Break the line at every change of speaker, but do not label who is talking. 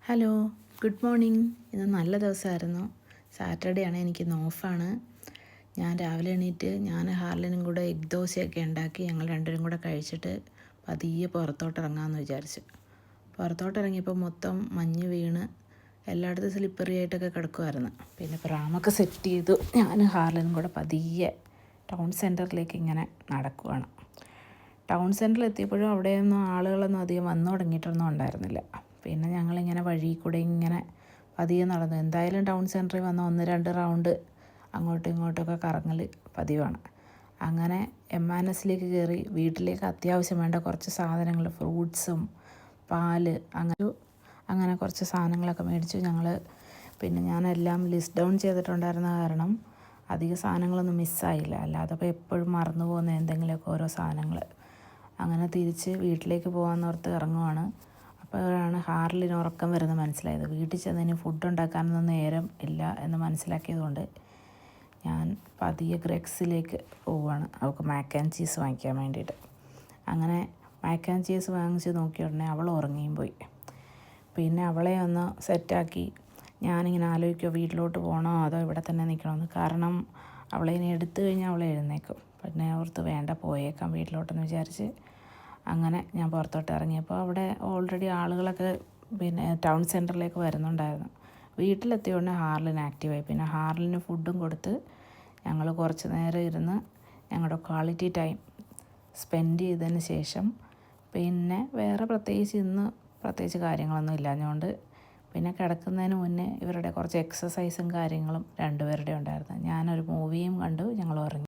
Hello, good morning. ഇന്ന് നല്ല ദിവസമായിരുന്നു. സാറ്റർഡേ ആണ്, എനിക്കിന്ന് ഓഫാണ്. ഞാൻ രാവിലെ എണീറ്റ് ഹാർലിനും കൂടെ എഗ് ദോശയൊക്കെ ഉണ്ടാക്കി ഞങ്ങൾ രണ്ടുപേരും കൂടെ കഴിച്ചിട്ട് പതിയെ പുറത്തോട്ട് ഇറങ്ങാമെന്ന് വിചാരിച്ചു. പുറത്തോട്ടിറങ്ങിയപ്പോൾ മൊത്തം മഞ്ഞ് വീണ് എല്ലായിടത്തും സ്ലിപ്പറി ആയിട്ടൊക്കെ കിടക്കുമായിരുന്നു. പിന്നെ പ്രാമൊക്കെ സെറ്റ് ചെയ്തു ഹാർലിനും കൂടെ പതിയെ ടൗൺ സെൻറ്ററിലേക്ക് ഇങ്ങനെ നടക്കുവാണ്. ടൗൺ സെൻറ്ററിൽ എത്തിയപ്പോഴും അവിടെയൊന്നും ആളുകളൊന്നും അധികം വന്നു തുടങ്ങിയിട്ടൊന്നും ഉണ്ടായിരുന്നില്ല. പിന്നെ ഞങ്ങളിങ്ങനെ വഴി കൂടെ ഇങ്ങനെ പതിയെ നടന്നു. എന്തായാലും ടൗൺ സെൻറ്ററിൽ വന്ന 1-2 റൗണ്ട് അങ്ങോട്ടും ഇങ്ങോട്ടൊക്കെ കറങ്ങൽ പതിവാണ്. അങ്ങനെ എംആൻഎസിലേക്ക് കയറി വീട്ടിലേക്ക് അത്യാവശ്യം വേണ്ട കുറച്ച് സാധനങ്ങൾ, ഫ്രൂട്ട്സും പാല്, അങ്ങനെ കുറച്ച് സാധനങ്ങളൊക്കെ മേടിച്ചു ഞങ്ങൾ. പിന്നെ ഞാനെല്ലാം ലിസ്റ്റ് ഡൗൺ ചെയ്തിട്ടുണ്ടായിരുന്ന കാരണം അധികം സാധനങ്ങളൊന്നും മിസ്സായില്ല. അല്ലാതെ ഇപ്പോൾ എപ്പോഴും മറന്നു പോകുന്ന എന്തെങ്കിലുമൊക്കെ ഓരോ സാധനങ്ങൾ. അങ്ങനെ തിരിച്ച് വീട്ടിലേക്ക് പോകാമെന്നോർത്ത് ഇറങ്ങുവാണ്. അപ്പോഴാണ് ഹാർലിന് ഉറക്കം വരുന്നത് മനസ്സിലായത്. വീട്ടിൽ ചെന്നതിന് ഫുഡ് ഉണ്ടാക്കാനൊന്നും നേരം ഇല്ല എന്ന് മനസ്സിലാക്കിയതുകൊണ്ട് ഞാൻ പതിയെ ഗ്രെക്സിലേക്ക് പോവുകയാണ് അവൾക്ക് മാക്ക് ആൻഡ് ചീസ് വാങ്ങിക്കാൻ വേണ്ടിയിട്ട്. അങ്ങനെ മാക്ക് ആൻഡ് ചീസ് വാങ്ങിച്ച് നോക്കിയ ഉടനെ അവൾ ഉറങ്ങിയും പോയി. പിന്നെ അവളെ ഒന്ന് സെറ്റാക്കി ഞാനിങ്ങനെ ആലോചിക്കുക, വീട്ടിലോട്ട് പോകണോ അതോ ഇവിടെ തന്നെ നിൽക്കണമെന്ന്. കാരണം അവളെ ഇനി എടുത്തു കഴിഞ്ഞാൽ അവളെ എഴുന്നേക്കും. പിന്നെ ഓർത്ത് വേണ്ട, പോയേക്കാം വീട്ടിലോട്ടെന്ന് വിചാരിച്ച് അങ്ങനെ ഞാൻ പുറത്തോട്ട് ഇറങ്ങിയപ്പോൾ അവിടെ ഓൾറെഡി ആളുകളൊക്കെ പിന്നെ ടൗൺ സെൻറ്ററിലേക്ക് വരുന്നുണ്ടായിരുന്നു. വീട്ടിലെത്തിയ ഉടനെ ഹാർലിൻ ആക്റ്റീവായി. പിന്നെ ഹാർലിന് ഫുഡും കൊടുത്ത് ഞങ്ങൾ കുറച്ച് നേരം ഇരുന്ന് ഞങ്ങളുടെ ക്വാളിറ്റി ടൈം സ്പെൻഡ് ചെയ്തതിന് ശേഷം പിന്നെ വേറെ പ്രത്യേകിച്ച് കാര്യങ്ങളൊന്നും ഇല്ലാഞ്ഞുകൊണ്ട് പിന്നെ കിടക്കുന്നതിന് മുന്നേ ഇവരുടെ കുറച്ച് എക്സസൈസും കാര്യങ്ങളും രണ്ടുപേരുടെ ഉണ്ടായിരുന്നു. ഞാനൊരു മൂവിയും കണ്ടു, ഞങ്ങൾ ഉറങ്ങി.